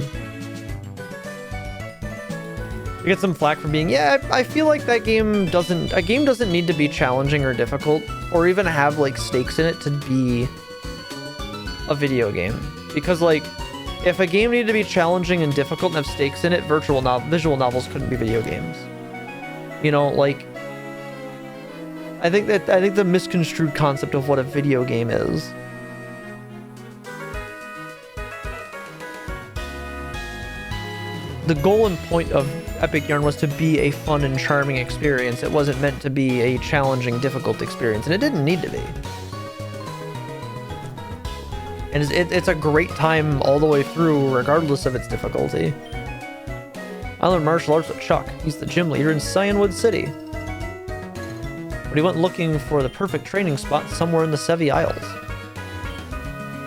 fun. We get some flack for being, yeah, I feel like that game doesn't, a game doesn't need to be challenging or difficult or even have like stakes in it to be a video game. Because like, if a game needed to be challenging and difficult and have stakes in it, visual novels couldn't be video games. You know, like, I think the misconstrued concept of what a video game is. The goal and point of Epic Yarn was to be a fun and charming experience. It wasn't meant to be a challenging, difficult experience, and it didn't need to be. And it's a great time all the way through, regardless of its difficulty. I learned martial arts with Chuck. He's the gym leader in Cyanwood City. But he went looking for the perfect training spot somewhere in the Sevi Isles.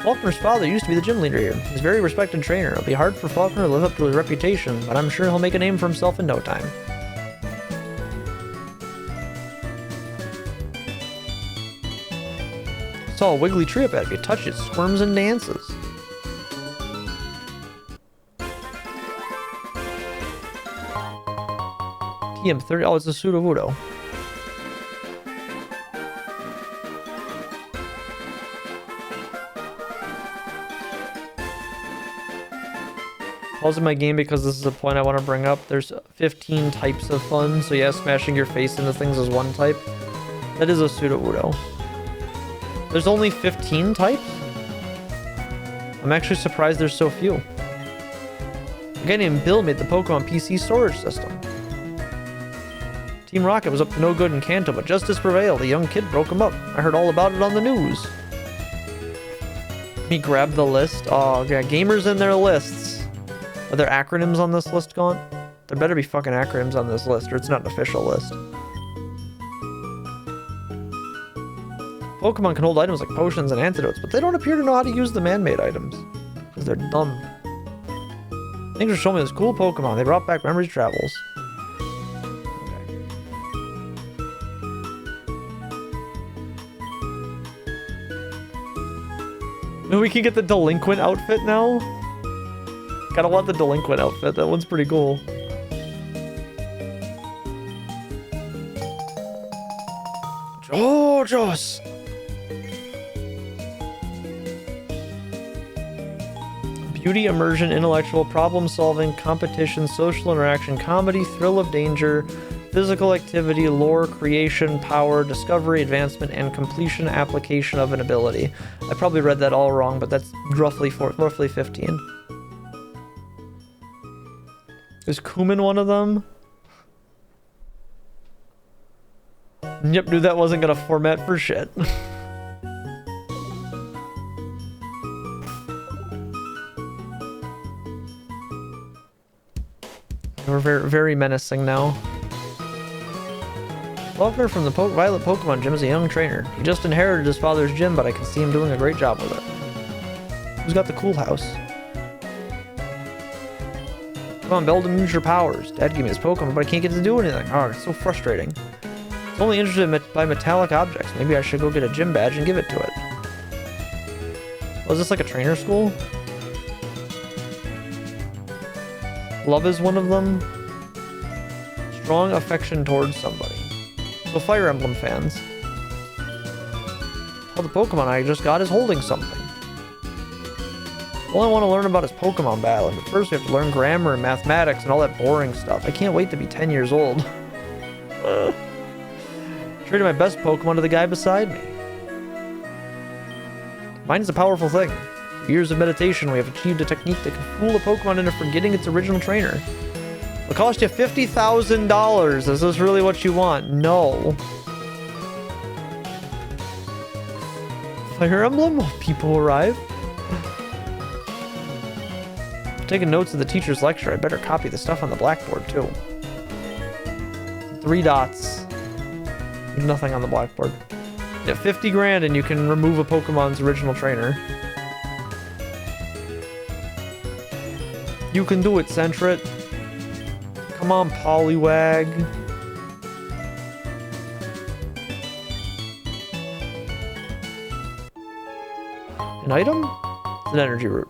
Faulkner's father used to be the gym leader here. He's a very respected trainer. It'll be hard for Faulkner to live up to his reputation, but I'm sure he'll make a name for himself in no time. Saw a wiggly tree up at you. Touch it, squirms and dances. TM30. Oh, it's a Sudowoodo. Pausing my game because this is a point I want to bring up. There's 15 types of fun, so yeah, smashing your face into things is one type. That is a Sudowoodo. There's only 15 types? I'm actually surprised there's so few. A guy named Bill made the Pokemon PC storage system. Team Rocket was up to no good in Kanto, but justice prevailed. A young kid broke him up. I heard all about it on the news. He grabbed the list. Oh, yeah, gamers in their lists. Are there acronyms on this list, Gaunt? There better be fucking acronyms on this list, or it's not an official list. Pokemon can hold items like potions and antidotes, but they don't appear to know how to use the man-made items. Because they're dumb. Thanks for showing me this cool Pokemon. They brought back memories travels. Okay. We can get the delinquent outfit now? Gotta want the delinquent outfit. That one's pretty cool. JoJo's! Beauty, immersion, intellectual, problem-solving, competition, social interaction, comedy, thrill of danger, physical activity, lore, creation, power, discovery, advancement, and completion application of an ability. I probably read that all wrong, but that's roughly 15. Is Kumin one of them? Yep, knew that wasn't gonna format for shit. We're very, very menacing now. Faulkner from the Violet Pokemon Gym is a young trainer. He just inherited his father's gym, but I can see him doing a great job with it. Who's got the cool house? Come on, Beldum, use your powers. Dad gave me his Pokemon, but I can't get to do anything. Oh, it's so frustrating. It's only interested by metallic objects. Maybe I should go get a gym badge and give it to it. Oh, is this like a trainer school? Love is one of them. Strong affection towards somebody. So Fire Emblem fans. Oh, the Pokemon I just got is holding something. All I want to learn about is Pokemon battling, but first we have to learn grammar and mathematics and all that boring stuff. I can't wait to be 10 years old. Traded my best Pokemon to the guy beside me. Mind is a powerful thing. Through years of meditation, we have achieved a technique that can fool a Pokemon into forgetting its original trainer. It'll cost you $50,000. Is this really what you want? No. Fire Emblem? People arrive. Taking notes of the teacher's lecture. I better copy the stuff on the blackboard too. 3 dots. There's nothing on the blackboard. Yeah, 50 grand and you can remove a Pokemon's original trainer. You can do it, Sentret. Come on, Poliwag. An item? It's an energy root.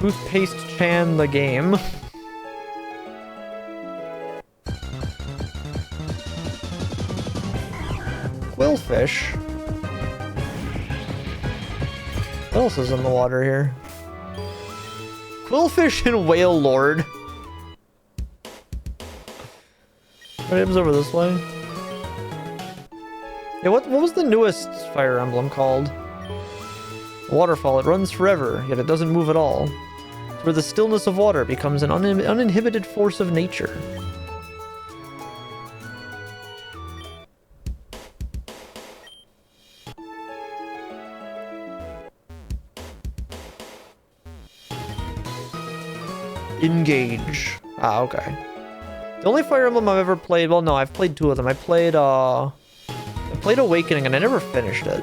Toothpaste Chan the game. Quillfish. What else is in the water here? Quillfish and Whale Lord. Items over this way. Yeah, what was the newest Fire Emblem called? Waterfall. It runs forever, yet it doesn't move at all. It's where the stillness of water becomes an uninhibited force of nature. Engage. Ah, okay. The only Fire Emblem I've ever played, well, no, I've played two of them. I played Awakening, and I never finished it.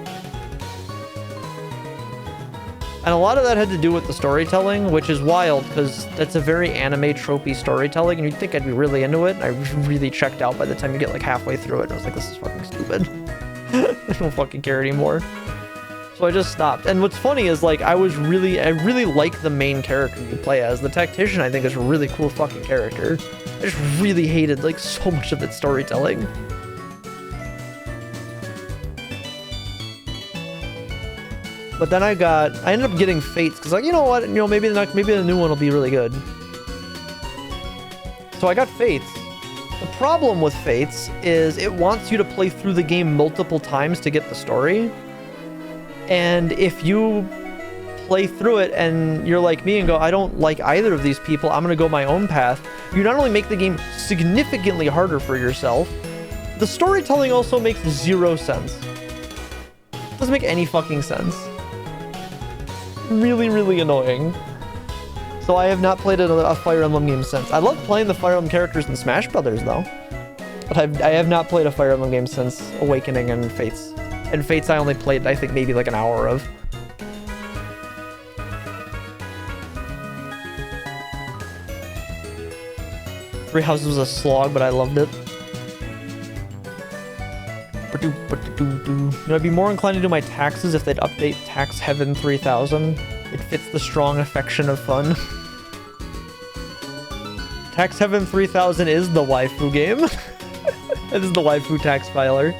And a lot of that had to do with the storytelling, which is wild, because that's a very anime tropey storytelling, and you'd think I'd be really into it. I really checked out by the time you get, like, halfway through it, and I was like, this is fucking stupid. I don't fucking care anymore. So I just stopped. And what's funny is, like, I really like the main character you play as. The Tactician, I think, is a really cool fucking character. I just really hated, like, so much of its storytelling. But then I ended up getting Fates, because, like, you know what? You know, maybe the new one will be really good. So I got Fates. The problem with Fates is it wants you to play through the game multiple times to get the story. And if you play through it and you're like me and go, I don't like either of these people, I'm going to go my own path, you not only make the game significantly harder for yourself, the storytelling also makes zero sense. It doesn't make any fucking sense. Really, really annoying. So I have not played a Fire Emblem game since. I love playing the Fire Emblem characters in Smash Brothers, though. But I have not played a Fire Emblem game since Awakening and Fates. And Fates I only played, I think, maybe like an hour of. Three Houses was a slog, but I loved it. You know, I'd be more inclined to do my taxes if they'd update Tax Heaven 3000. It fits the strong affection of fun. Tax Heaven 3000 is the waifu game. It is the waifu tax filer.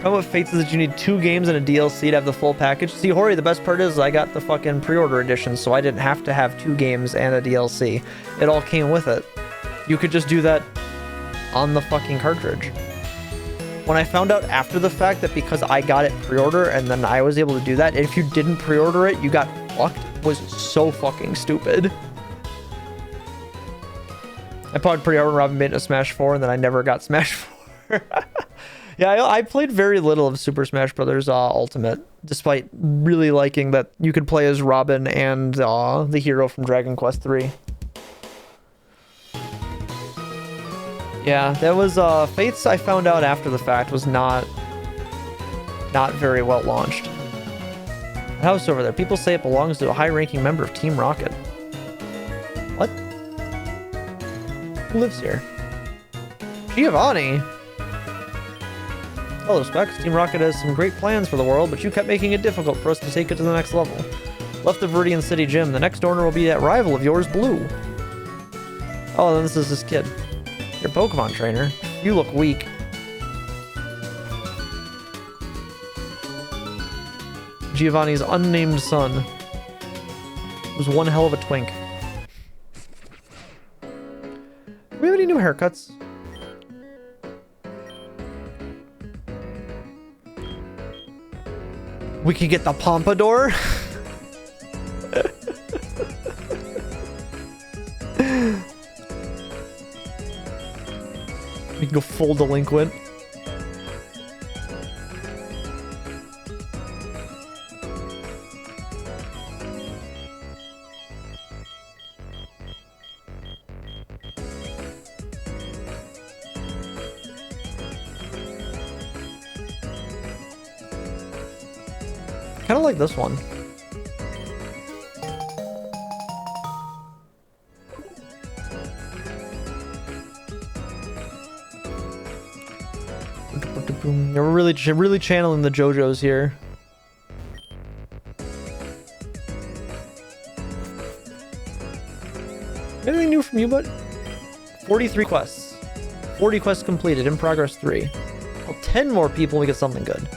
Problem with Fates is that you need 2 games and a DLC to have the full package. See, Hori, the best part is I got the fucking pre-order edition, so I didn't have to have 2 games and a DLC. It all came with it. You could just do that on the fucking cartridge. When I found out after the fact that because I got it pre-order and then I was able to do that, and if you didn't pre-order it, you got fucked, was so fucking stupid. I probably pre-ordered Robin Bane to Smash 4 and then I never got Smash 4. Yeah, I played very little of Super Smash Bros. Ultimate, despite really liking that you could play as Robin and the hero from Dragon Quest III. Yeah, that was Fates. I found out after the fact was not very well launched. The house over there. People say it belongs to a high-ranking member of Team Rocket. What? Who lives here? Giovanni. Hello, Specs. Team Rocket has some great plans for the world, but you kept making it difficult for us to take it to the next level. Left the Viridian City Gym. The next owner will be that rival of yours, Blue. Oh, then this is this kid. Your Pokemon trainer. You look weak. Giovanni's unnamed son was one hell of a twink. Do we have any new haircuts? We could get the Pompadour. We can go full delinquent. Kind of like this one. We're really channeling the JoJo's here. Anything new from you, bud? 43 quests. 40 quests completed. In progress 3. Well, 10 more people, we get something good.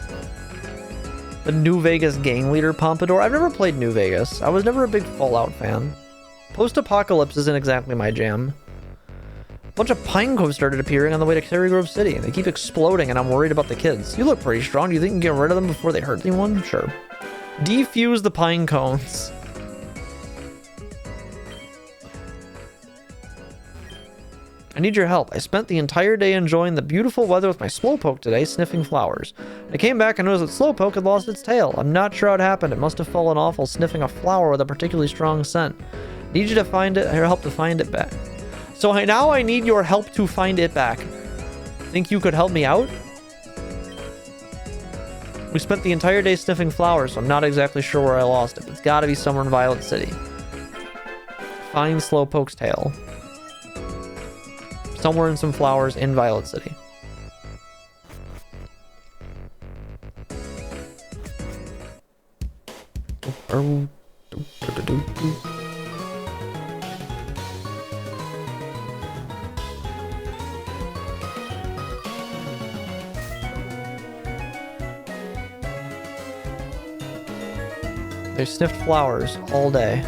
The New Vegas gang leader Pompadour. I've never played New Vegas. I was never a big Fallout fan. Post-apocalypse isn't exactly my jam. A bunch of pine cones started appearing on the way to Cherry Grove City. They keep exploding and I'm worried about the kids. You look pretty strong. Do you think you can get rid of them before they hurt anyone? Sure. Defuse the pine cones. I need your help. I spent the entire day enjoying the beautiful weather with my Slowpoke today, sniffing flowers. I came back and noticed that Slowpoke had lost its tail. I'm not sure how it happened. It must have fallen off while sniffing a flower with a particularly strong scent. Need you to find it, or help to find it back. So now I need your help to find it back. Think you could help me out? We spent the entire day sniffing flowers, so I'm not exactly sure where I lost it. It's gotta be somewhere in Violet City. Find Slowpoke's tail. Somewhere in some flowers in Violet City. They sniffed flowers all day.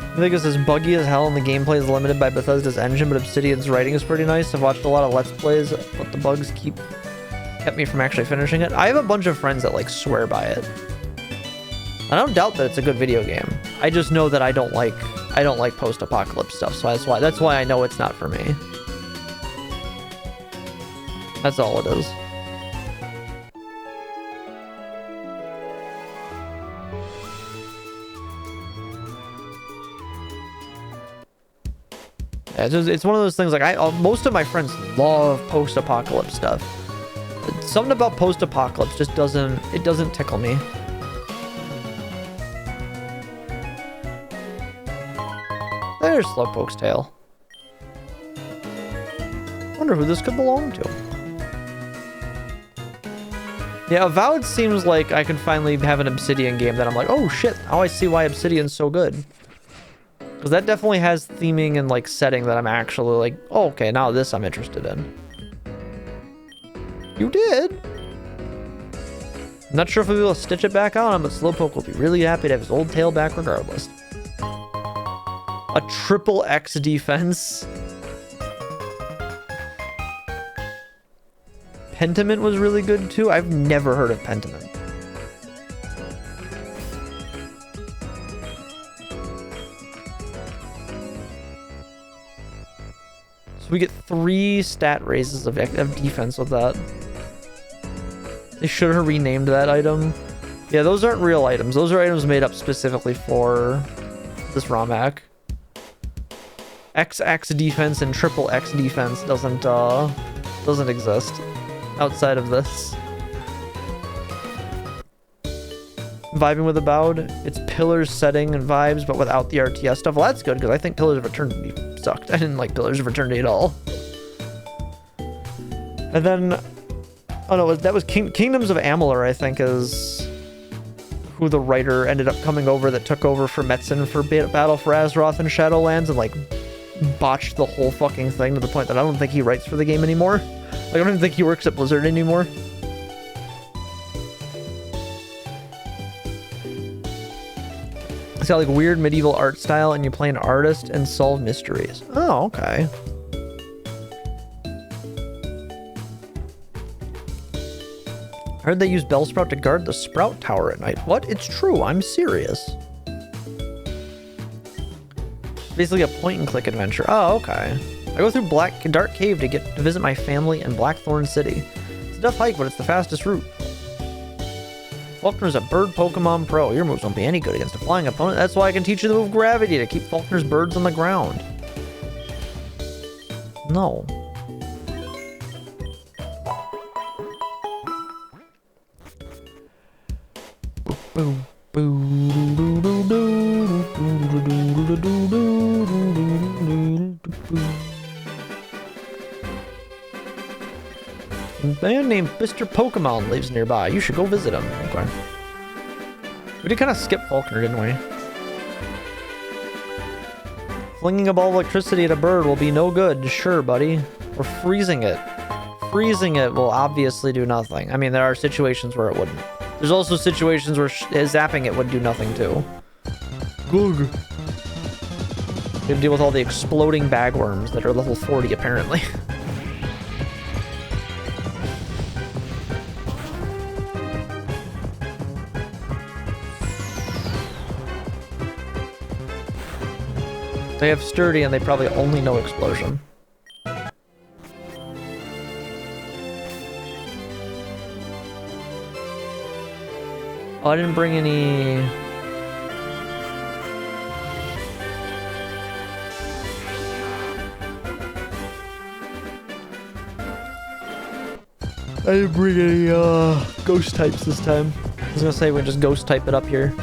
I think it's as buggy as hell and the gameplay is limited by Bethesda's engine, but Obsidian's writing is pretty nice. I've watched a lot of Let's Plays, but the bugs kept me from actually finishing it. I have a bunch of friends that like swear by it. I don't doubt that it's a good video game. I just know that I don't like post-apocalypse stuff, so that's why I know it's not for me. That's all it is. It's one of those things, like, most of my friends love post-apocalypse stuff. Something about post-apocalypse just doesn't tickle me. There's Slowpoke's tail. Wonder who this could belong to. Yeah, Avowed seems like I could finally have an Obsidian game that I'm like, oh shit, now I see why Obsidian's so good. Because that definitely has theming and like setting that I'm actually like, oh, okay, now this I'm interested in. You did. I'm not sure if we'll be able to stitch it back on him, but Slowpoke will be really happy to have his old tail back regardless. A triple X defense. Pentiment was really good too. I've never heard of Pentiment. So we get 3 stat raises of defense with that. They should have renamed that item. Yeah, those aren't real items. Those are items made up specifically for this ROM hack. XX defense and triple X defense doesn't exist outside of this. Vibing with Avowed, it's Pillars setting and vibes, but without the RTS stuff. Well, that's good, because I think Pillars of Eternity sucked. I didn't like Pillars of Eternity at all. And then, oh no, that was Kingdoms of Amalur, I think, is who the writer ended up coming over that took over for Metzen for Battle for Azeroth and Shadowlands, and like botched the whole fucking thing to the point that I don't think he writes for the game anymore. Like, I don't even think he works at Blizzard anymore. It's got like weird medieval art style, and you play an artist and solve mysteries. Oh, okay. I heard they use Bellsprout to guard the Sprout Tower at night. What? It's true. I'm serious. Basically a point-and-click adventure. Oh, okay. I go through Dark Cave to visit my family in Blackthorn City. It's a tough hike, but it's the fastest route. Faulkner's a bird Pokemon pro. Your moves won't be any good against a flying opponent. That's why I can teach you the move Gravity to keep Faulkner's birds on the ground. No. A man named Mr. Pokemon lives nearby. You should go visit him. Okay. We did kind of skip Faulkner, didn't we? Flinging a ball of electricity at a bird will be no good. Sure, buddy. Or freezing it. Freezing it will obviously do nothing. I mean, there are situations where it wouldn't. There's also situations where zapping it would do nothing too. Goog. You have to deal with all the exploding bagworms that are level 40 apparently. They have sturdy and they probably only know explosion. Oh, I didn't bring any... I didn't bring any ghost types this time. I was gonna say we can just ghost type it up here.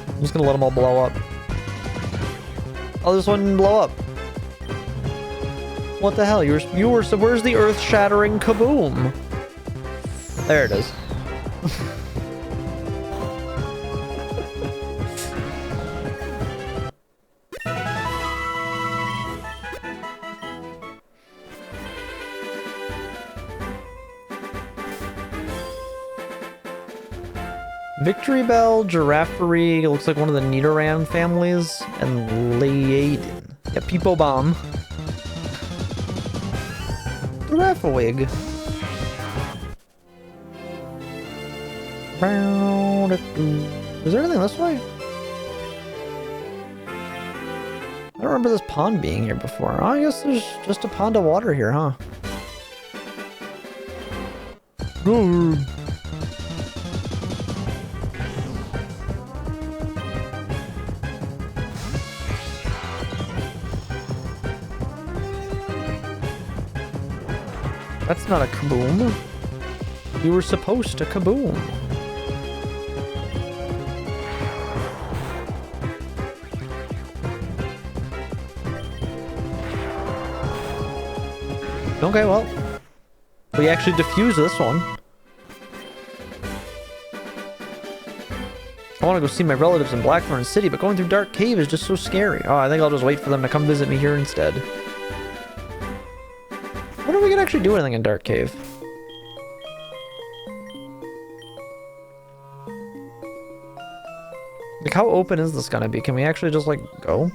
I'm just gonna let them all blow up. Oh, this one didn't blow up. What the hell? You were so where's the earth-shattering kaboom? There it is. Victory Bell, Giraffery, looks like one of the Nidoran families, and Laden. Yeah, Peepo Bomb. Giraffawig. Is there anything this way? I don't remember this pond being here before. Oh, I guess there's just a pond of water here, huh? That's not a kaboom. You were supposed to kaboom. Okay, well. We actually defused this one. I want to go see my relatives in Blackthorn City, but going through Dark Cave is just so scary. Oh, I think I'll just wait for them to come visit me here instead. I wonder if we can actually do anything in Dark Cave. Like, how open is this gonna be? Can we actually just, like, go?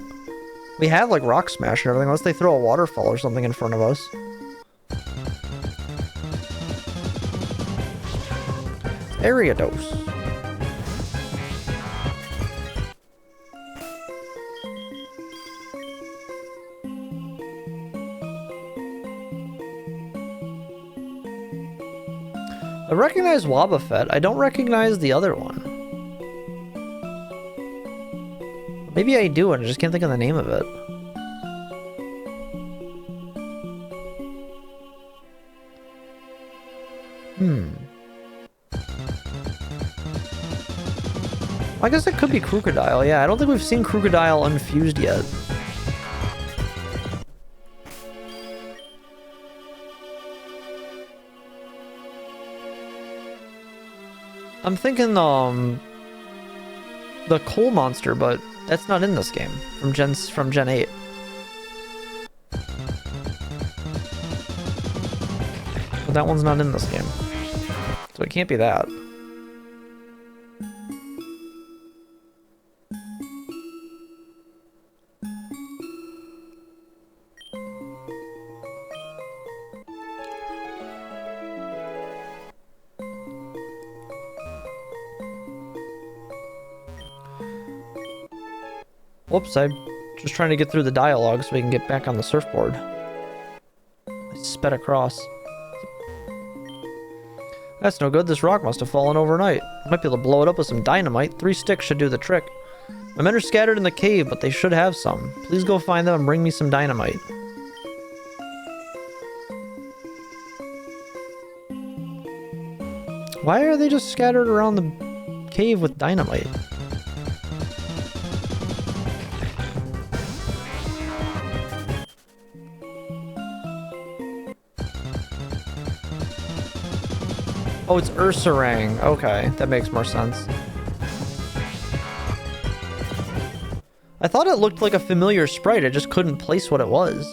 We have, like, Rock Smash and everything, unless they throw a waterfall or something in front of us. Ariados. I recognize Wobbuffet. I don't recognize the other one. Maybe I do, and I just can't think of the name of it. I guess it could be Crocodile. Yeah, I don't think we've seen Crocodile unfused yet. I'm thinking, the coal monster, but that's not in this game from Gen 8. But that one's not in this game. So it can't be that. Whoops, I'm just trying to get through the dialogue so we can get back on the surfboard. I sped across. That's no good. This rock must have fallen overnight. I might be able to blow it up with some dynamite. 3 sticks should do the trick. My men are scattered in the cave, but they should have some. Please go find them and bring me some dynamite. Why are they just scattered around the cave with dynamite? Oh, it's Ursaring. Okay, that makes more sense. I thought it looked like a familiar sprite. I just couldn't place what it was.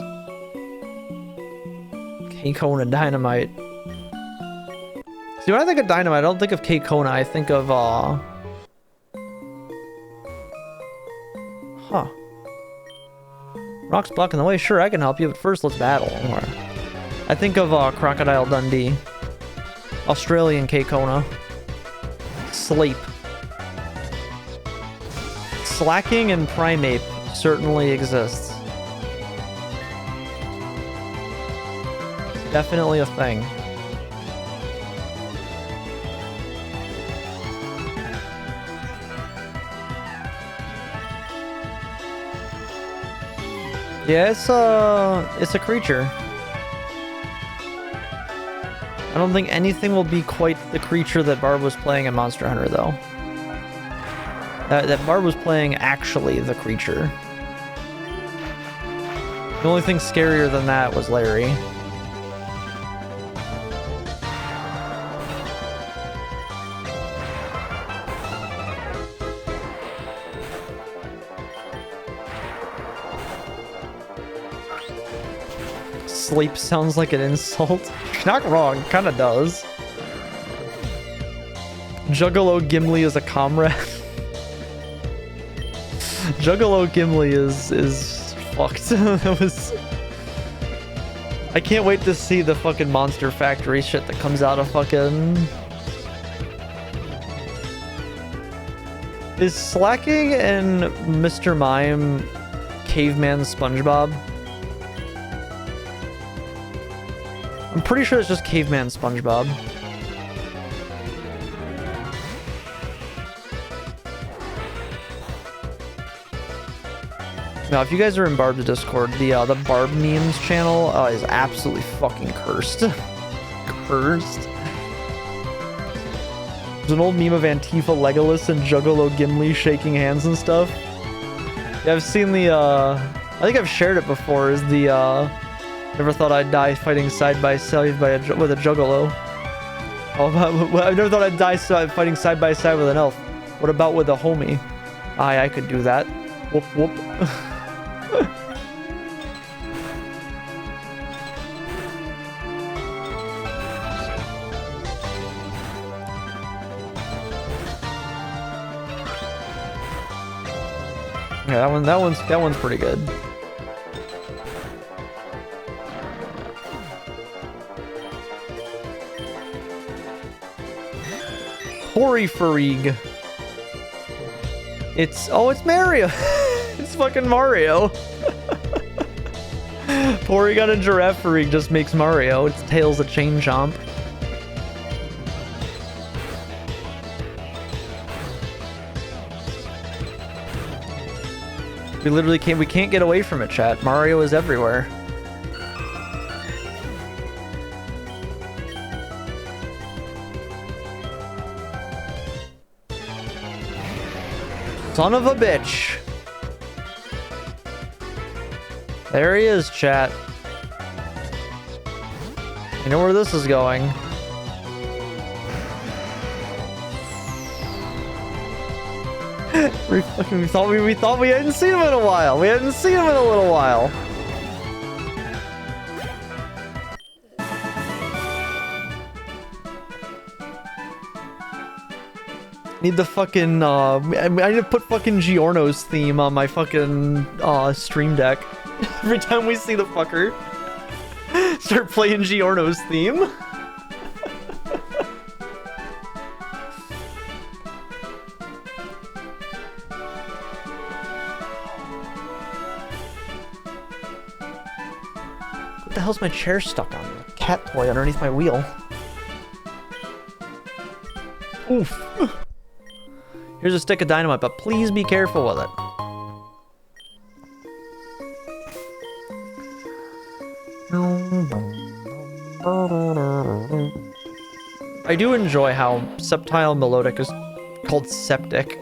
K-Kona Dynamite. See, when I think of Dynamite, I don't think of K-Kona. I think of, Huh. Rock's blocking the way. Sure, I can help you, but first let's battle. I think of, Crocodile Dundee. Australian K-Kona. Sleep. Slacking and Primeape certainly exists. Definitely a thing. Yeah, it's a creature. I don't think anything will be quite the creature that Barb was playing in Monster Hunter, though. That Barb was playing actually the creature. The only thing scarier than that was Larry. Sleep sounds like an insult. Not wrong, kinda does. Juggalo Gimli is a comrade. Juggalo Gimli is fucked. That was... I can't wait to see the fucking Monster Factory shit that comes out of fucking... Is Slacking and Mr. Mime Caveman SpongeBob? I'm pretty sure it's just Caveman SpongeBob. Now, if you guys are in Barb's Discord, the Barb memes channel is absolutely fucking cursed. Cursed. There's an old meme of Antifa Legolas and Juggalo Gimli shaking hands and stuff. Yeah, I've seen the, I think I've shared it before, is the, never thought I'd die fighting side by side with a Juggalo. Oh, I never thought I'd die fighting side by side with an elf. What about with a homie? I could do that. Whoop whoop. Yeah, that one's pretty good. Porifarig. It's Mario. It's fucking Mario. Porygon and Girafarig just makes Mario. Its tail's a chain chomp. We can't get away from it, chat. Mario is everywhere. Son of a bitch. There he is, chat. You know where this is going. we thought we hadn't seen him in a while. We hadn't seen him in a little while. Need the fucking, I need to put fucking Giorno's theme on my fucking, Stream Deck. Every time we see the fucker. Start playing Giorno's theme. What the hell's my chair stuck on? A cat toy underneath my wheel. Oof. Here's a stick of dynamite, but please be careful with it. I do enjoy how Sceptile Melodic is called Septic.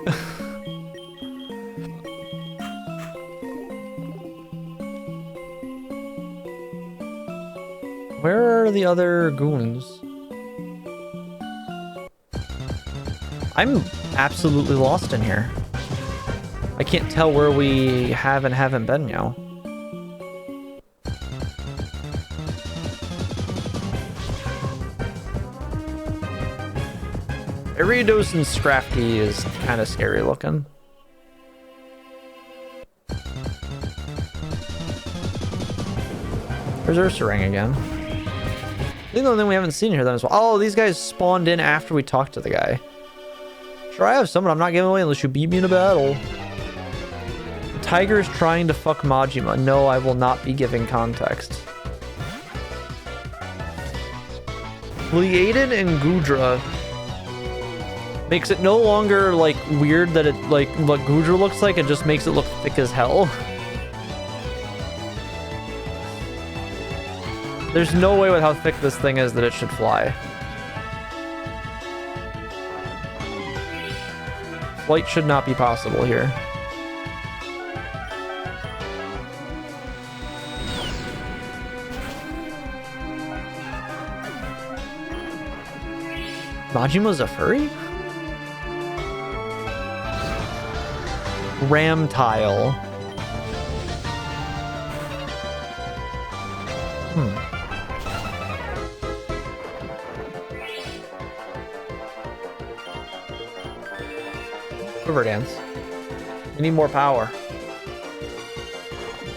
Where are the other goons? I'm absolutely lost in here. I can't tell where we have and haven't been now. Ariados and Scrafty is kind of scary looking. There's Ursaring again. I think the only thing we haven't seen here then is... Oh, these guys spawned in after we talked to the guy. Sure, I have some, but I'm not giving away unless you beat me in a battle. The tiger is trying to fuck Majima. No, I will not be giving context. Leaden and Gudra makes it no longer, like, weird that it, like, what Gudra looks like. It just makes it look thick as hell. There's no way with how thick this thing is that it should fly. Flight should not be possible here. Majima's a furry? Ram tile. River dance. We need more power.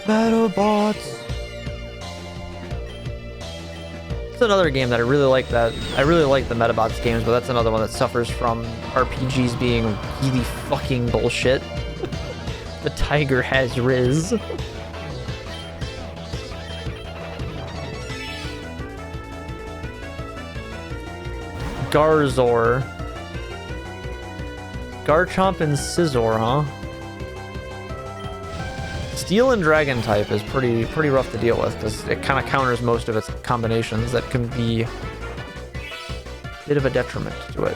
Metabots. It's another game that I really like. I really like the Metabots games, but that's another one that suffers from RPGs being really fucking bullshit. The tiger has Riz. Garzor. Garchomp and Scizor, huh? Steel and Dragon type is pretty rough to deal with because it kind of counters most of its combinations that can be a bit of a detriment to it.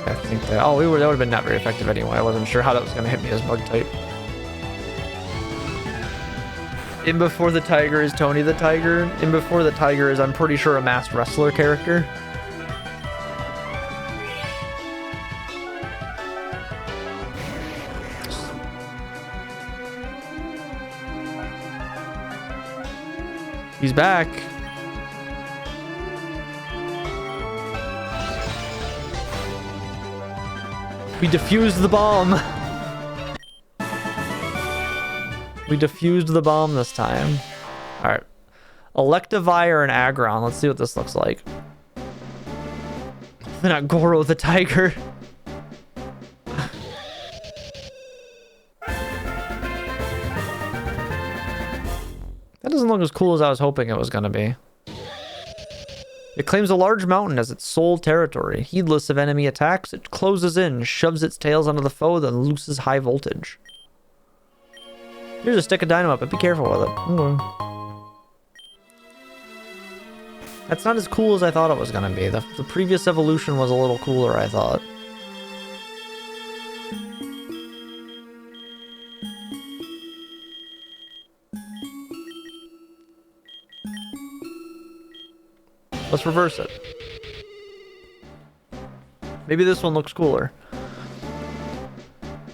I think that... Oh, that would have been not very effective anyway. I wasn't sure how that was going to hit me as bug type. In Before the Tiger is Tony the Tiger. In Before the Tiger is, I'm pretty sure, a Masked Wrestler character. He's back. We defused the bomb. We defused the bomb this time. Alright. Electivire and Aggron. Let's see what this looks like. Not Goro the Tiger. That doesn't look as cool as I was hoping it was going to be. It claims a large mountain as its sole territory. Heedless of enemy attacks, it closes in, shoves its tails onto the foe, then looses high voltage. Here's a stick of dynamite, but be careful with it. That's not as cool as I thought it was going to be. The previous evolution was a little cooler, I thought. Let's reverse it. Maybe this one looks cooler.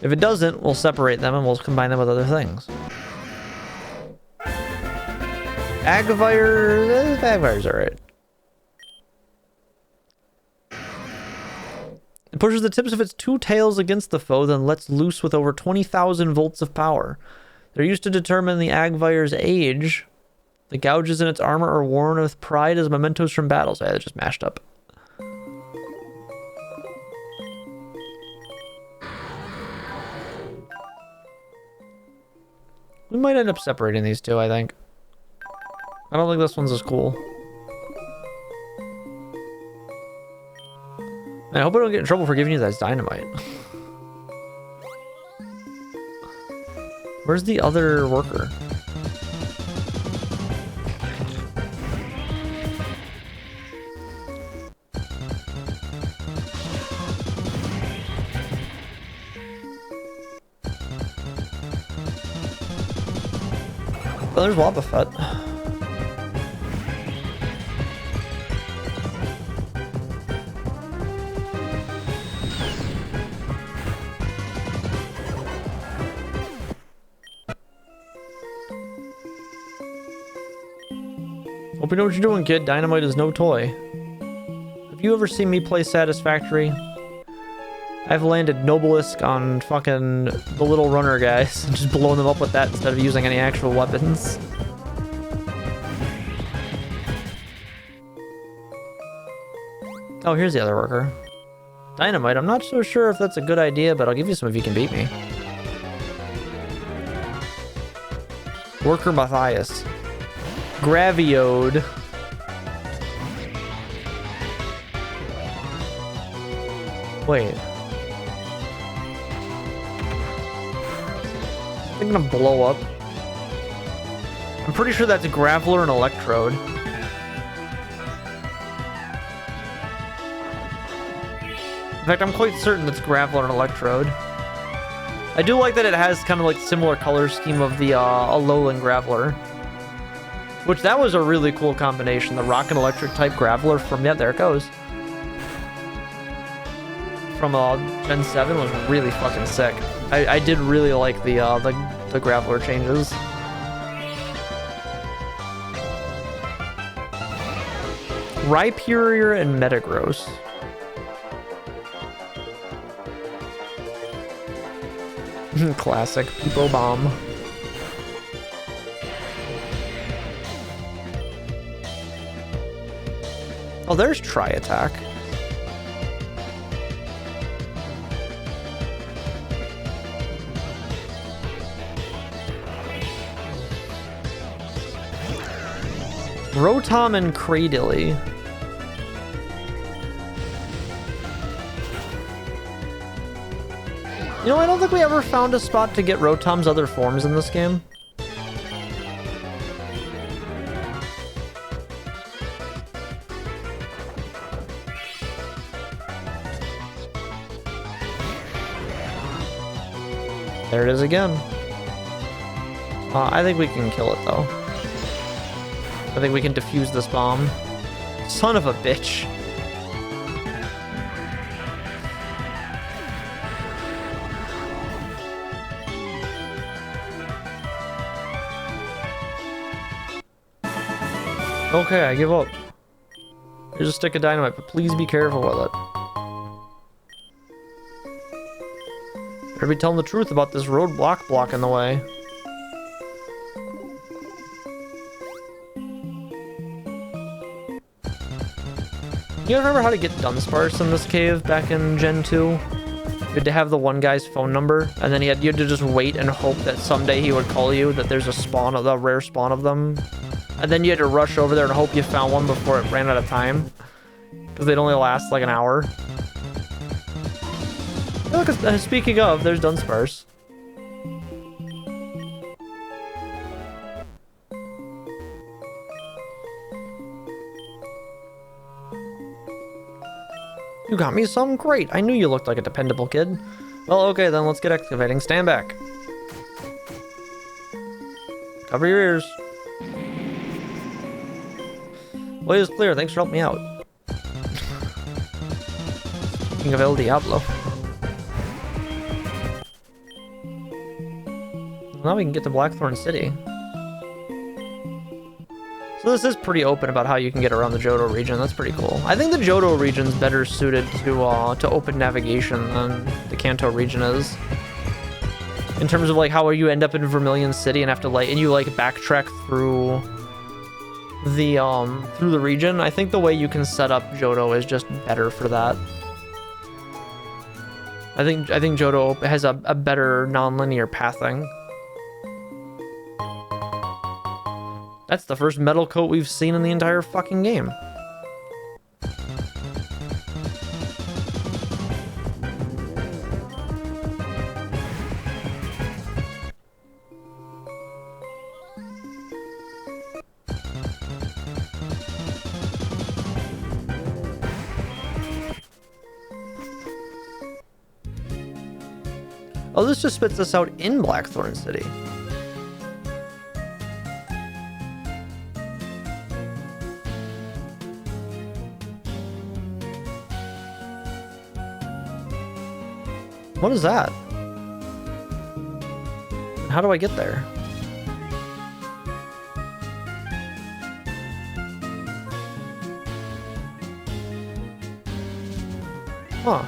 If it doesn't, we'll separate them and we'll combine them with other things. Agavire's alright. It pushes the tips of its two tails against the foe, then lets loose with over 20,000 volts of power. They're used to determine the Agvire's age. The gouges in its armor are worn with pride as mementos from battles. Yeah, they're just mashed up. We might end up separating these two, I think. I don't think this one's as cool. I hope I don't get in trouble for giving you that as dynamite. Where's the other worker? Oh, there's Wobbuffet. Hope you know what you're doing, kid. Dynamite is no toy. Have you ever seen me play Satisfactory? I've landed Nobelisk on fucking the little runner guys and just blown them up with that instead of using any actual weapons. Oh, here's the other worker. Dynamite, I'm not so sure if that's a good idea, but I'll give you some if you can beat me. Worker Matthias. Graviode. Wait. They're gonna blow up. I'm pretty sure that's a Graveler and Electrode. In fact, I'm quite certain it's Graveler and Electrode. I do like that it has kind of like similar color scheme of the Alolan Graveler. Which, that was a really cool combination. The Rock and Electric type Graveler from, yeah, there it goes. From Gen 7 was really fucking sick. I did really like the Graveler changes. Rhyperior and Metagross. Classic. Peepo Bomb. Oh, there's Tri-Attack. Rotom and Cradily. You know, I don't think we ever found a spot to get Rotom's other forms in this game. There it is again. I think we can kill it, though. I think we can defuse this bomb. Son of a bitch. Okay, I give up. Here's a stick of dynamite, but please be careful with it. Better be telling the truth about this roadblock blocking the way. You remember how to get Dunsparce in this cave back in Gen 2? You had to have the one guy's phone number, and then you had to just wait and hope that someday he would call you, that there's a spawn of the rare spawn of them. And then you had to rush over there and hope you found one before it ran out of time. Because they'd only last like an hour. Look, speaking of, there's Dunsparce. You got me some? Great. I knew you looked like a dependable kid. Well, okay, then let's get excavating. Stand back. Cover your ears. Way is clear. Thanks for helping me out. King of El Diablo. Now we can get to Blackthorn City. So this is pretty open about how you can get around the Johto region. That's pretty cool. I think the Johto region's better suited to open navigation than the Kanto region is. In terms of like how you end up in Vermilion City and have to backtrack through the region. I think the way you can set up Johto is just better for that. I think Johto has a better non-linear pathing. That's the first metal coat we've seen in the entire fucking game. Oh, this just spits us out in Blackthorn City. What is that? How do I get there? Huh.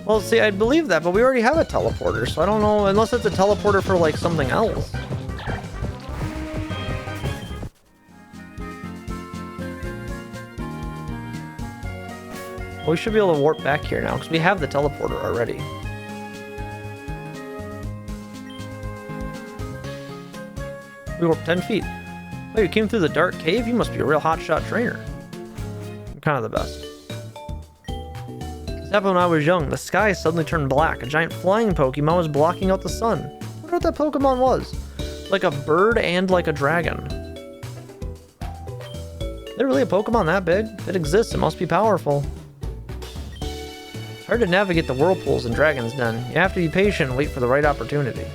Well, see, I'd believe that, but we already have a teleporter, so I don't know, unless it's a teleporter for, like, something else. Well, we should be able to warp back here now, because we have the teleporter already. We warped 10 feet. Oh, you came through the dark cave? You must be a real hotshot trainer. I'm kind of the best. This happened when I was young. The sky suddenly turned black. A giant flying Pokemon was blocking out the sun. I wonder what that Pokemon was. Like a bird and like a dragon. Is there really a Pokemon that big? If it exists, it must be powerful. It's hard to navigate the whirlpools in Dragon's Den. You have to be patient and wait for the right opportunity.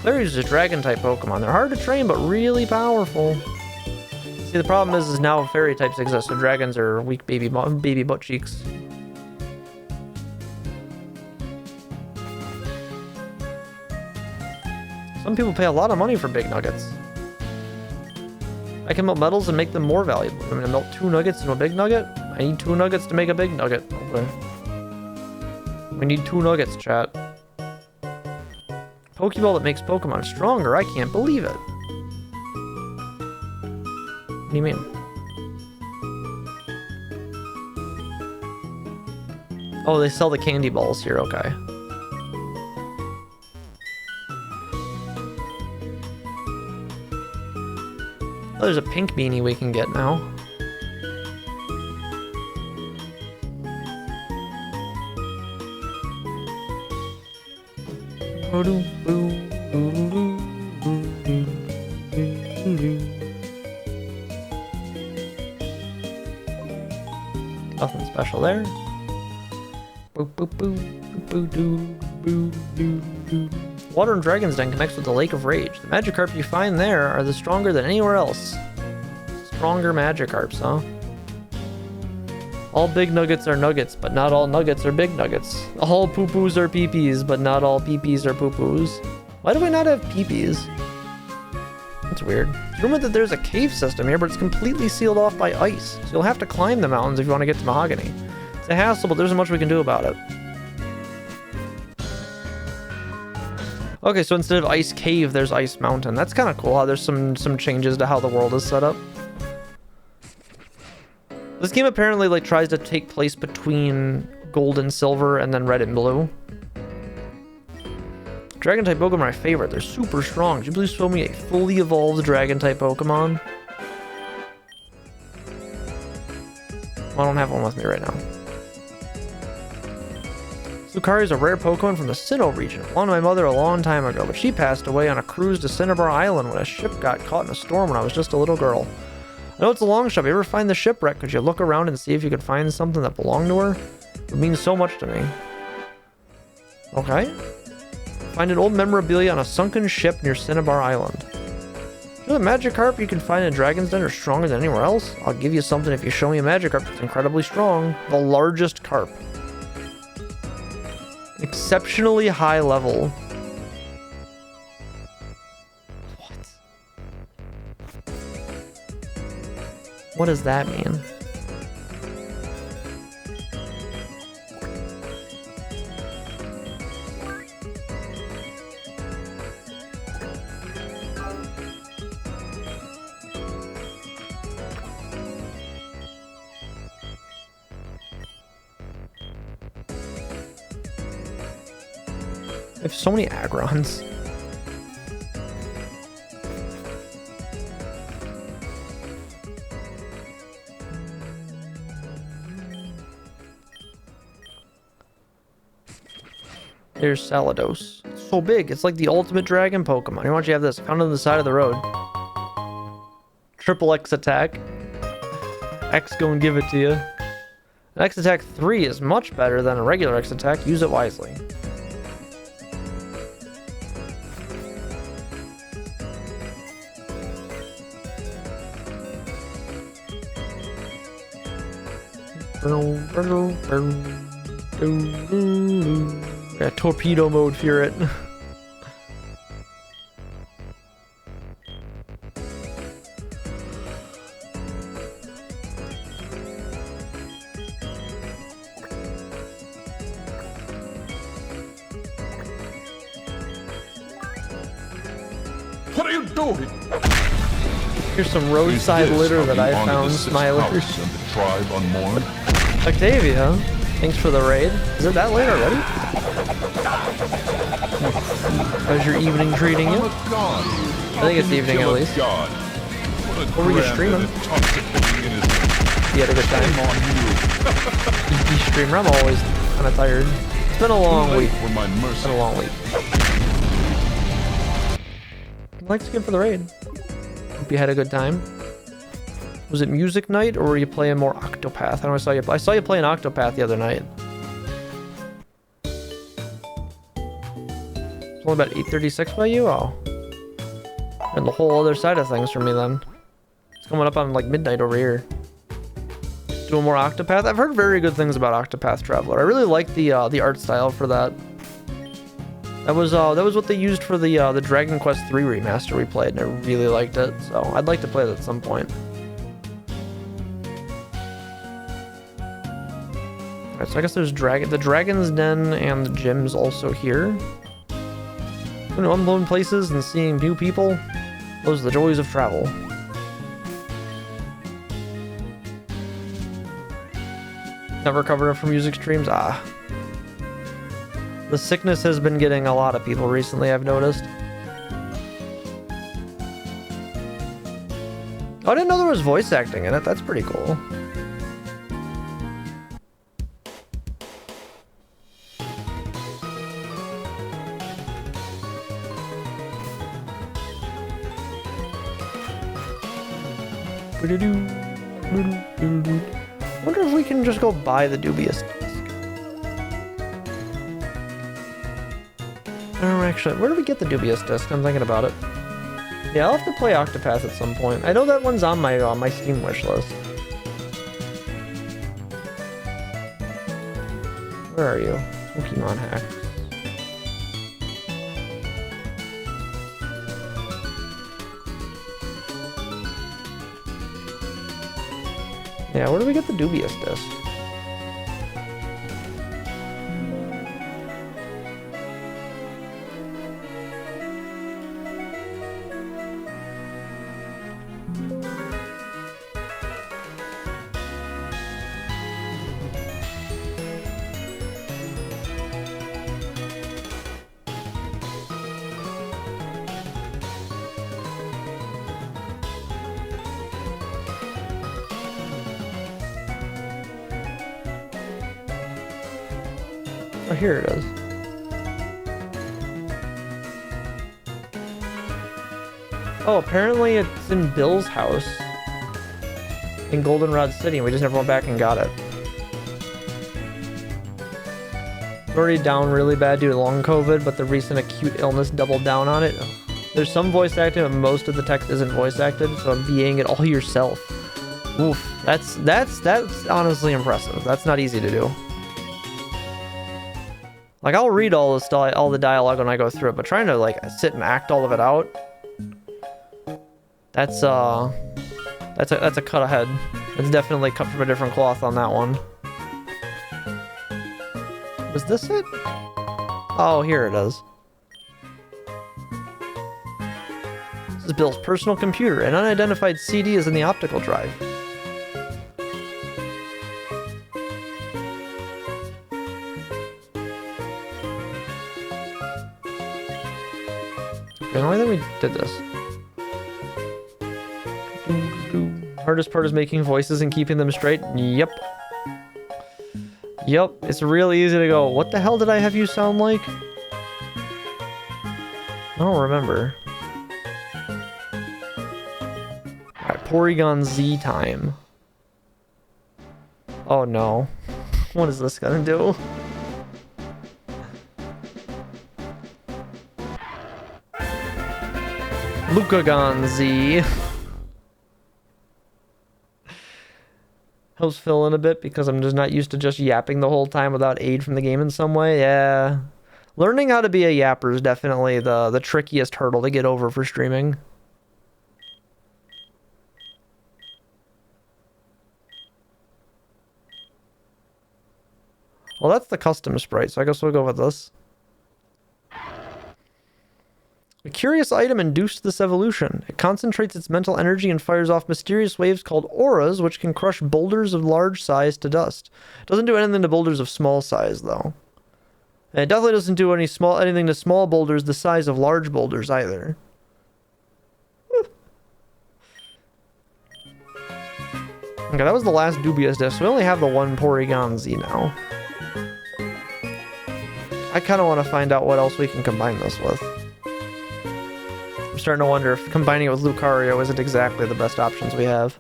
Clarius is a dragon-type Pokemon. They're hard to train, but really powerful. See, the problem is now fairy types exist, so dragons are weak baby butt cheeks. Some people pay a lot of money for big nuggets. I can melt metals and make them more valuable. I'm gonna melt 2 nuggets into a big nugget? I need 2 nuggets to make a big nugget. Okay. We need 2 nuggets, chat. Pokeball that makes Pokemon stronger? I can't believe it. What do you mean? Oh, they sell the candy balls here, okay. Oh, there's a pink beanie we can get now. Nothing special there. Water in Dragon's Den connects with the Lake of Rage. The Magikarp you find there are the stronger than anywhere else. Stronger Magikarps, huh? All big nuggets are nuggets, but not all nuggets are big nuggets. All poo-poos are pee-pees, but not all pee-pees are poo-poos. Why do we not have pee-pees? That's weird. It's rumored that there's a cave system here, but it's completely sealed off by ice. So you'll have to climb the mountains if you want to get to Mahogany. It's a hassle, but there isn't much we can do about it. Okay, so instead of Ice Cave, there's Ice Mountain. That's kind of cool how there's some changes to how the world is set up. This game apparently like tries to take place between Gold and Silver and then Red and Blue. Dragon-type Pokemon are my favorite. They're super strong. Could you please show me a fully evolved Dragon-type Pokemon? Well, I don't have one with me right now. Lucario is a rare Pokemon from the Sinnoh region. It belonged to my mother a long time ago, but she passed away on a cruise to Cinnabar Island when a ship got caught in a storm when I was just a little girl. I know it's a long shot. If you ever find the shipwreck, could you look around and see if you could find something that belonged to her? It would mean so much to me. Okay. Find an old memorabilia on a sunken ship near Cinnabar Island. You know the Magikarp you can find in Dragon's Den are stronger than anywhere else? I'll give you something if you show me a Magikarp that's incredibly strong. The largest carp. Exceptionally high level. What does that mean? I have so many Agrons. Here's Salados. It's so big. It's like the ultimate dragon Pokemon. Here, why don't you have this? Found it on the side of the road. Triple X attack. X gonna give it to you. An X attack 3 is much better than a regular X attack. Use it wisely. Yeah, torpedo mode, fear it. What are you doing? Here's some roadside litter that I found, Smilers. Tribe unmourned. Octavia, thanks for the raid. Is it that late already? How's your evening treating you? I think it's evening at least. What were you streaming? You had a good time? EP streamer, I'm always kind of tired. It's been a long week. It's been a long week. Thanks again for the raid. Hope you had a good time. Was it music night or were you playing more Octopath? I know I saw you playing Octopath the other night. It's only about 8:36 by you? Oh. And the whole other side of things for me then. It's coming up on like midnight over here. Doing more Octopath? I've heard very good things about Octopath Traveler. I really like the art style for that. That was what they used for the Dragon Quest III remaster we played, and I really liked it. So I'd like to play that at some point. Alright, so I guess there's the Dragon's Den and the gym's also here. You know, unknown places and seeing new people. Those are the joys of travel. Never recovered from music streams? Ah. The sickness has been getting a lot of people recently, I've noticed. Oh, I didn't know there was voice acting in it. That's pretty cool. Wonder if we can just go buy the Dubious Disc. Actually, where do we get the Dubious Disc? I'm thinking about it. Yeah, I'll have to play Octopath at some point. I know that one's on my Steam wish list. Where are you? Pokemon Hacks. Yeah, where do we get the Dubious Disc? Oh, here it is. Oh, apparently it's in Bill's house in Goldenrod City, and we just never went back and got it. It's already down really bad due to long COVID, but the recent acute illness doubled down on it. There's some voice acting, but most of the text isn't voice acted, so I'm VAing it all yourself. Oof, that's honestly impressive. That's not easy to do. Like, I'll read all the dialogue when I go through it, but trying to, like, sit and act all of it out, that's a cut ahead. It's definitely cut from a different cloth on that one. Was this it? Oh, here it is. This is Bill's personal computer. An unidentified CD is in the optical drive. Okay, why then we did this? Hardest part is making voices and keeping them straight. Yep. Yep, it's real easy to go, what the hell did I have you sound like? I don't remember. Alright, Porygon Z time. Oh no. What is this gonna do? Lucagon Z. Helps fill in a bit because I'm just not used to just yapping the whole time without aid from the game in some way. Yeah. Learning how to be a yapper is definitely the trickiest hurdle to get over for streaming. Well, that's the custom sprite, so I guess we'll go with this. A curious item induced this evolution. It concentrates its mental energy and fires off mysterious waves called auras, which can crush boulders of large size to dust. It doesn't do anything to boulders of small size, though. And it definitely doesn't do anything to small boulders the size of large boulders either. Okay, that was the last dubious diff, so we only have the one Porygon Z now. I kind of want to find out what else we can combine this with. I'm starting to wonder if combining it with Lucario isn't exactly the best options we have.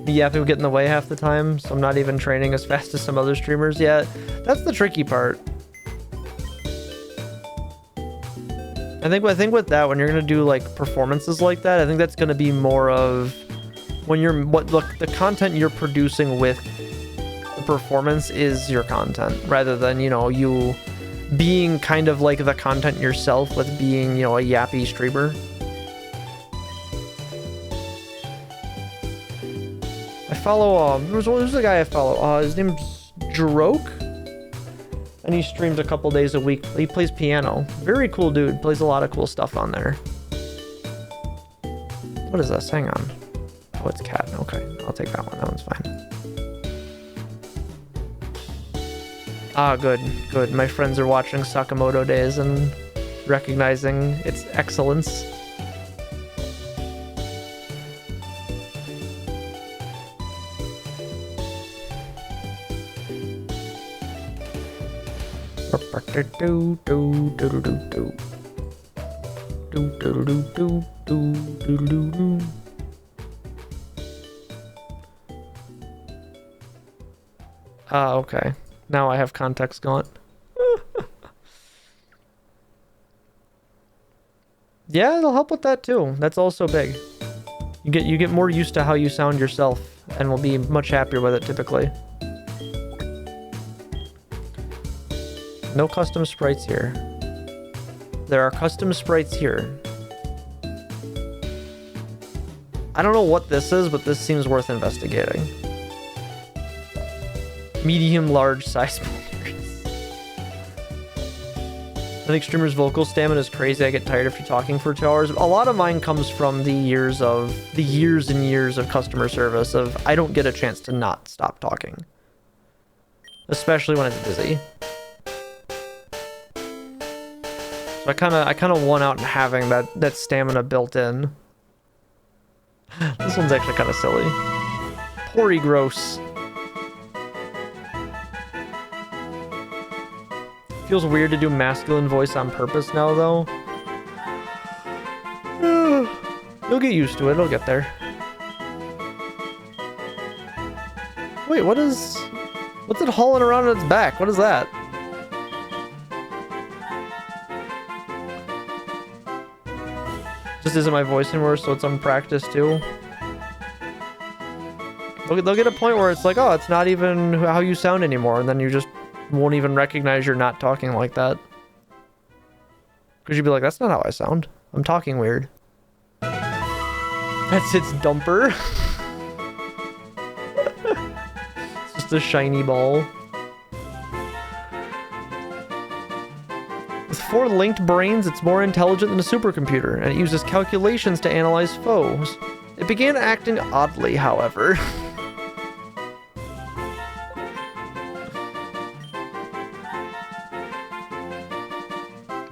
Yeah, people get in the way half the time, so I'm not even training as fast as some other streamers yet. That's the tricky part. I think with that, when you're gonna do like performances like that, I think that's gonna be more of when the content you're producing with the performance is your content, rather than, you know, you being kind of like the content yourself with being, you know, a yappy streamer. I follow, there's a guy I follow, his name's Jiroke, and he streams a couple days a week. He plays piano. Very cool dude, plays a lot of cool stuff on there. What is this? Hang on. Oh, it's cat. Okay, I'll take that one. That one's fine. Ah, good, good. My friends are watching Sakamoto Days and recognizing its excellence. Ah, okay. Now I have context gone. Yeah, it'll help with that too. That's also big. You get more used to how you sound yourself, and will be much happier with it typically. No custom sprites here. There are custom sprites here. I don't know what this is, but this seems worth investigating. Medium, large size boulders. I think streamers' vocal stamina is crazy. I get tired after talking for 2 hours. A lot of mine comes from the years and years of customer service of I don't get a chance to not stop talking. Especially when it's busy. So I kinda won out in having that stamina built in. This one's actually kinda silly. Porygross. Feels weird to do masculine voice on purpose now, though. You'll get used to it. It'll get there. Wait, what's it hauling around on its back? What is that? Just isn't my voice anymore, so it's unpracticed too. They'll get a point where it's like, oh, it's not even how you sound anymore, and then you just won't even recognize you're not talking like that. Because you'd be like, that's not how I sound. I'm talking weird. That's its dumper. It's just a shiny ball. With 4 linked brains, it's more intelligent than a supercomputer, and it uses calculations to analyze foes. It began acting oddly, however.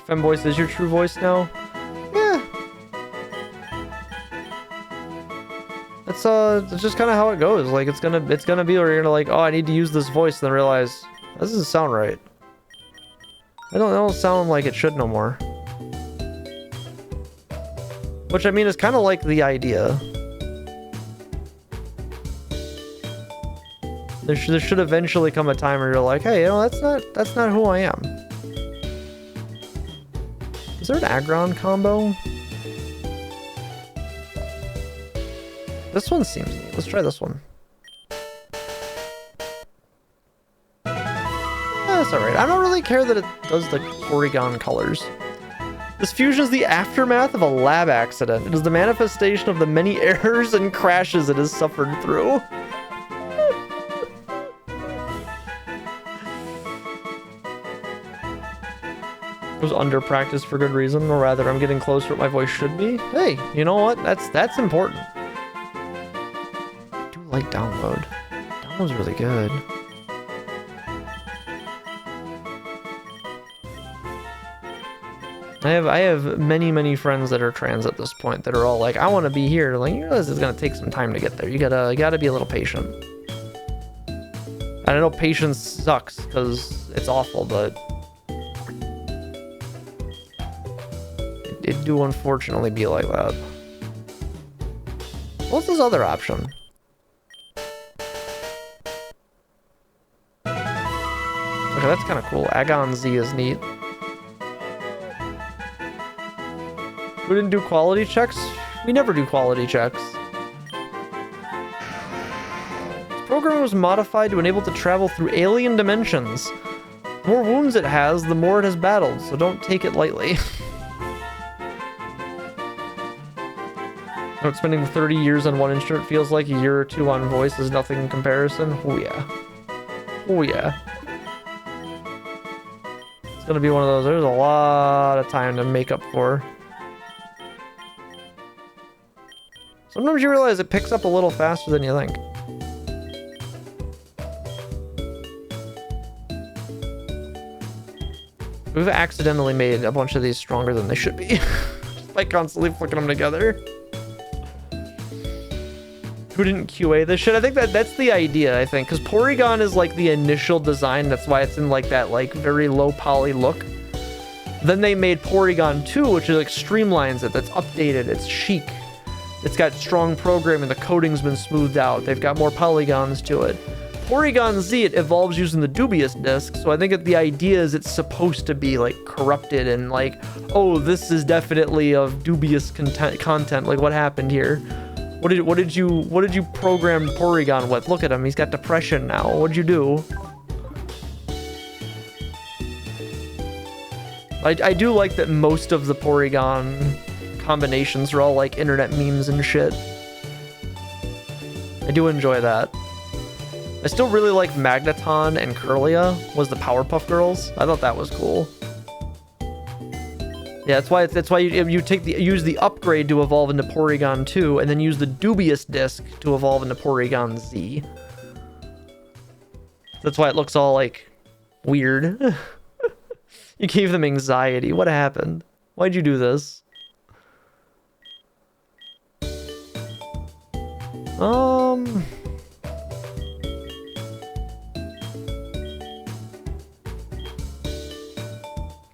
Femvoice is your true voice now? Yeah. It's just kind of how it goes. Like it's gonna be where you're gonna like, oh, I need to use this voice, and then realize that doesn't sound right. I don't sound like it should no more. Which I mean is kind of like the idea. There should eventually come a time where you're like, hey, you know, that's not who I am. Is there an Aggron combo? This one seems neat. Let's try this one. That's alright. I don't really care that it does the Porygon colors. This fusion is the aftermath of a lab accident. It is the manifestation of the many errors and crashes it has suffered through. It was under practice for good reason, or rather, I'm getting close to what my voice should be. Hey, you know what? That's important. I do like Download. Download's really good. I have many friends that are trans at this point that are all like, I want to be here. Like, you realize it's gonna take some time to get there. You gotta be a little patient. And I know patience sucks because it's awful, but it do unfortunately be like that. What's this other option? Okay, that's kind of cool. Agon Z is neat. We didn't do quality checks? We never do quality checks. This program was modified to enable it to travel through alien dimensions. The more wounds it has, the more it has battled, so don't take it lightly. Not spending 30 years on one instrument feels like a year or two on voice is nothing in comparison. Oh yeah. Oh yeah. It's gonna be one of those, there's a lot of time to make up for. Sometimes you realize it picks up a little faster than you think. We've accidentally made a bunch of these stronger than they should be. Just by constantly flicking them together. Who didn't QA this shit? I think that's the idea, I think. Because Porygon is like the initial design. That's why it's in like that like very low poly look. Then they made Porygon 2, which is like streamlines it. That's updated. It's chic. It's got strong programming. The coding's been smoothed out. They've got more polygons to it. Porygon Z, it evolves using the Dubious Disc, so I think that the idea is it's supposed to be like corrupted and like, oh, this is definitely of dubious content. Like, what happened here? What did you program Porygon with? Look at him. He's got depression now. What'd you do? I do like that most of the Porygon combinations are all like internet memes and shit. I do enjoy that. I still really like Magneton and Kirlia was the Powerpuff Girls. I thought that was cool. Yeah, that's why you use the upgrade to evolve into Porygon 2 and then use the Dubious Disc to evolve into Porygon Z. That's why it looks all like weird. You gave them anxiety. What happened? Why'd you do this?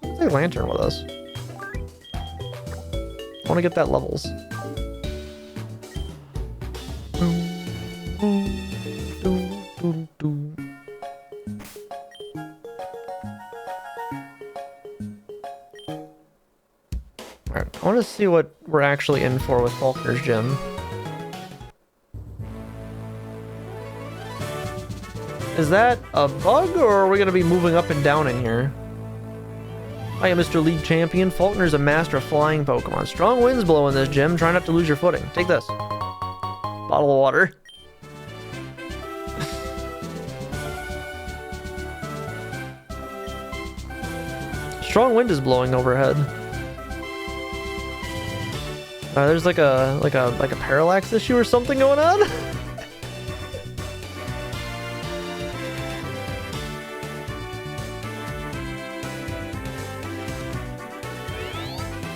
Let's take Lantern with us. I want to get that levels. Alright, I want to see what we're actually in for with Faulkner's Gym. Is that a bug, or are we going to be moving up and down in here? I am Mr. League Champion. Faulkner's a master of flying Pokemon. Strong winds blow in this gym. Try not to lose your footing. Take this. Bottle of water. Strong wind is blowing overhead. There's like a parallax issue or something going on.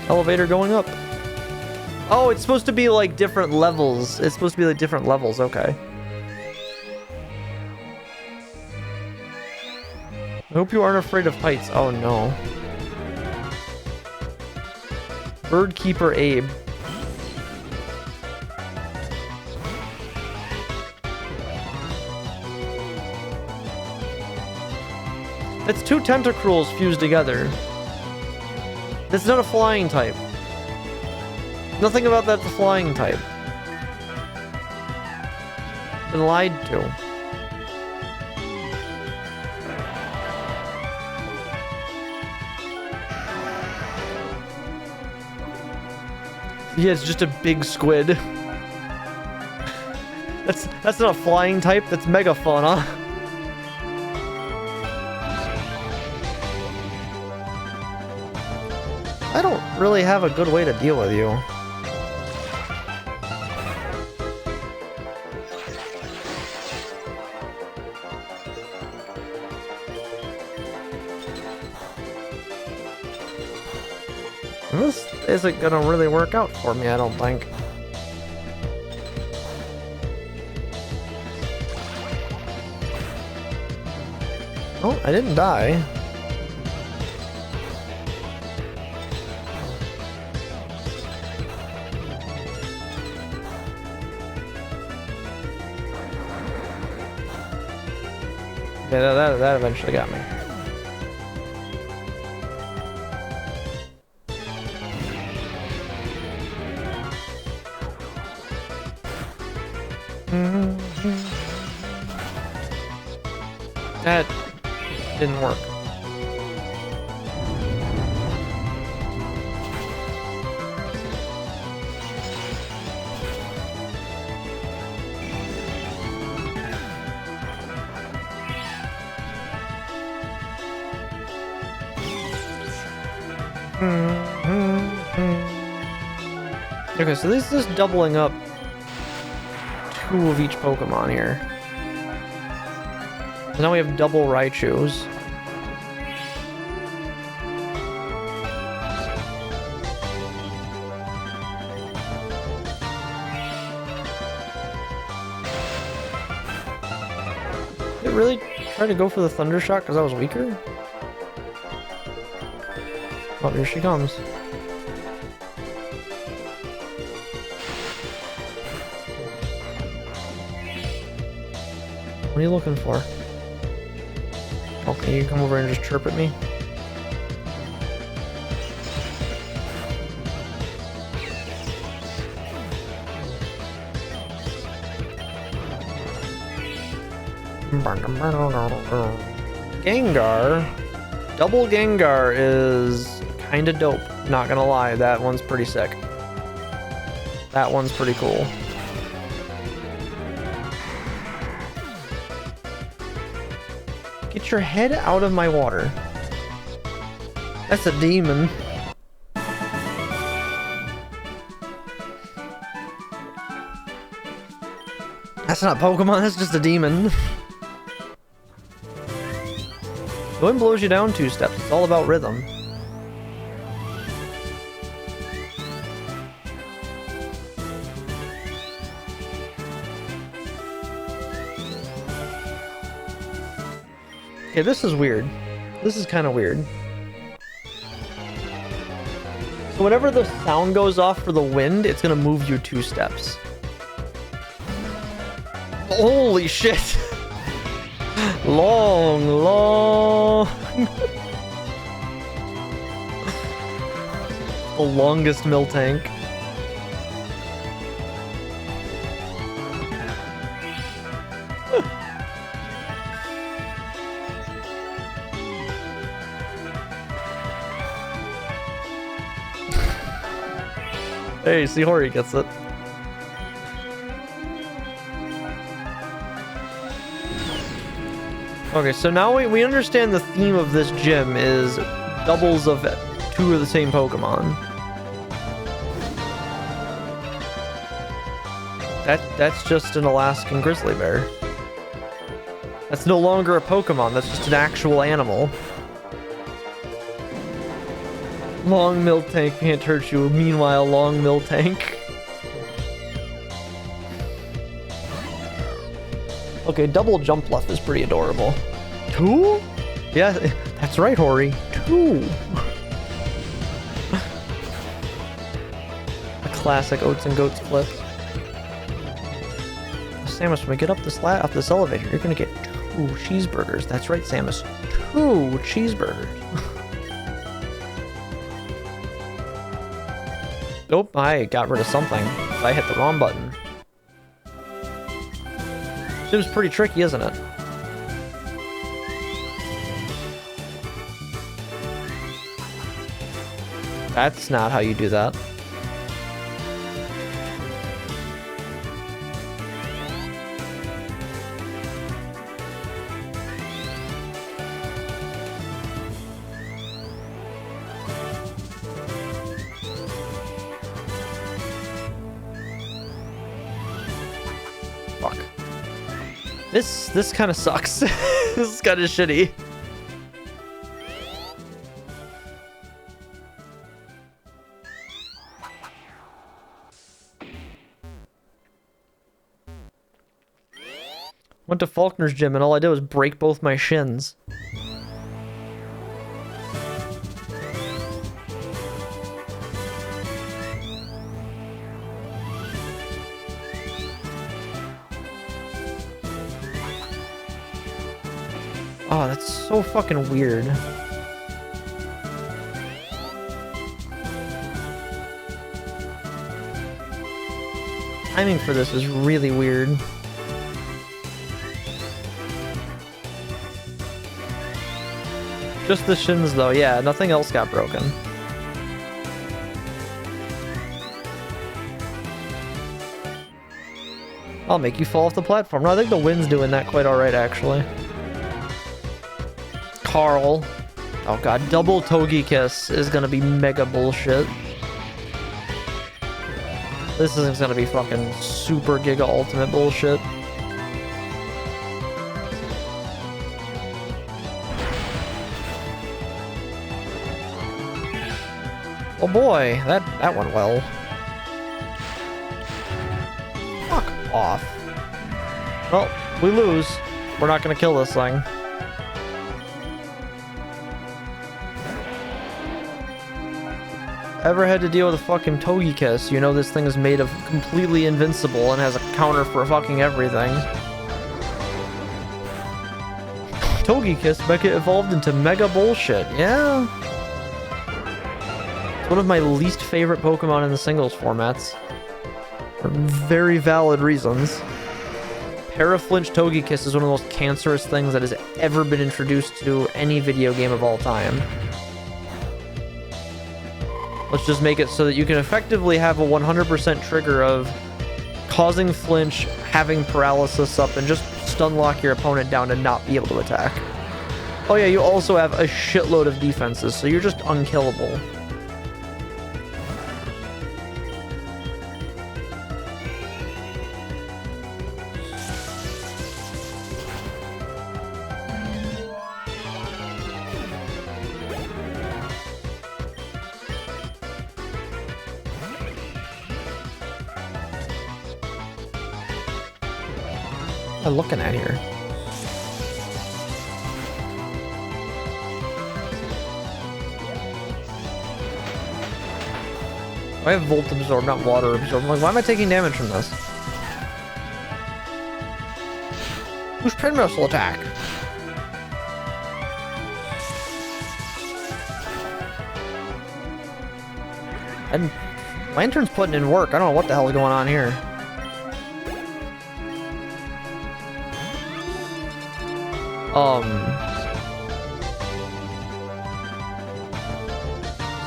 Elevator going up. Oh, it's supposed to be like different levels. It's supposed to be like different levels. Okay. I hope you aren't afraid of heights. Oh no. Birdkeeper Abe. It's two Tentacruels fused together. This is not a flying type. Nothing about that's a flying type. Been lied to. Yeah, it's just a big squid. That's not a flying type, that's megafauna. I don't really have a good way to deal with you. This isn't gonna really work out for me, I don't think. Oh, I didn't die. Yeah, that eventually got me. That didn't work. Okay, so this is doubling up 2 of each Pokemon here. So now we have double Raichus. Did it really try to go for the Thunder Shock because I was weaker? Oh, here she comes. What are you looking for? Okay, you come over and just chirp at me? Gengar. Double Gengar is kinda dope. Not gonna lie, that one's pretty sick. That one's pretty cool. Get your head out of my water. That's a demon. That's not Pokemon, that's just a demon. The wind blows you down 2 steps. It's all about rhythm. Okay, this is weird. This is kind of weird. So whenever the sound goes off for the wind, it's gonna move you 2 steps. Holy shit! long. The longest Miltank. Hey, see, Hori gets it. Okay, so now we understand the theme of this gym is doubles of 2 of the same Pokemon. That's just an Alaskan grizzly bear. That's no longer a Pokemon, that's just an actual animal. Long Miltank can't hurt you, meanwhile Long Miltank. Okay, double jump left is pretty adorable. 2? Yeah, that's right, Hori. 2. A classic Oats and Goats clip. Samus, when we get up this elevator, you're gonna get 2 cheeseburgers. That's right, Samus. 2 cheeseburgers. Nope, I got rid of something. I hit the wrong button. Seems pretty tricky, isn't it? That's not how you do that. Fuck. This kind of sucks. This is kind of shitty. Went to Faulkner's gym and all I did was break both my shins. Oh, that's so fucking weird. Timing for this is really weird. Just the shins though, yeah, nothing else got broken. I'll make you fall off the platform. No, I think the wind's doing that quite alright actually. Carl. Oh god, double Togekiss is gonna be mega bullshit. This is gonna be fucking super giga ultimate bullshit. Oh boy, that went well. Fuck off. Well, we lose. We're not gonna kill this thing. Ever had to deal with a fucking Togekiss? You know this thing is made of completely invincible and has a counter for fucking everything. Togekiss Mecha evolved into mega bullshit. Yeah. It's one of my least favorite Pokemon in the singles formats. For very valid reasons. Paraflinch Togekiss is one of the most cancerous things that has ever been introduced to any video game of all time. Let's just make it so that you can effectively have a 100% trigger of causing flinch, having paralysis up, and just stun lock your opponent down to not be able to attack. Oh yeah, you also have a shitload of defenses, so you're just unkillable. What am I looking at here? I have Volt Absorb, not Water Absorb. I'm like, why am I taking damage from this? Who's Pin Missile attack? And Lantern's putting in work. I don't know what the hell is going on here.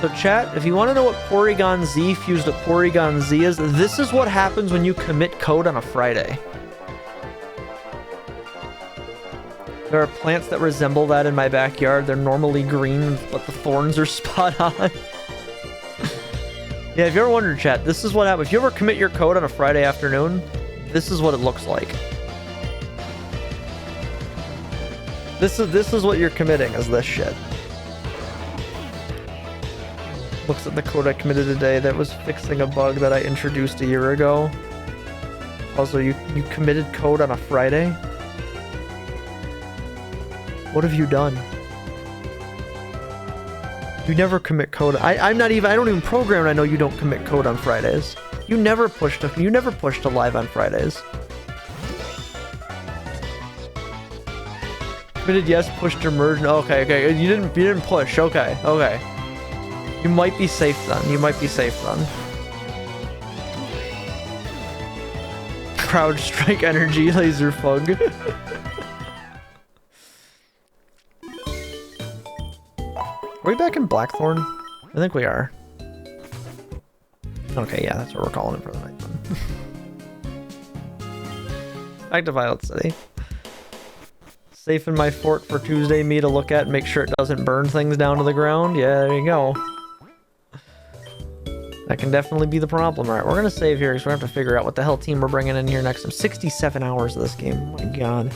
So chat, if you want to know what Porygon Z fused to Porygon Z is, this is what happens when you commit code on a Friday. There are plants that resemble that in my backyard. They're normally green, but the thorns are spot on. Yeah, if you ever wondered, chat, this is what happens. If you ever commit your code on a Friday afternoon, this is what it looks like. This is what you're committing, is this shit. Looks at the code I committed today that was fixing a bug that I introduced a year ago. Also, you committed code on a Friday? What have you done? You never commit code. I don't even program and I know you don't commit code on Fridays. You never push to live on Fridays. Committed yes, pushed to merge. Okay. You didn't push. Okay. You might be safe then. Crowd strike energy, laser fug. Are we back in Blackthorn? I think we are. Okay, yeah, that's what we're calling it for the night then. Back to Violet City. Safe in my fort for Tuesday me to look at and make sure it doesn't burn things down to the ground. Yeah, there you go. That can definitely be the problem. All right, we're gonna save here because we have to figure out what the hell team we're bringing in here next. I'm 67 hours of this game. Oh my god.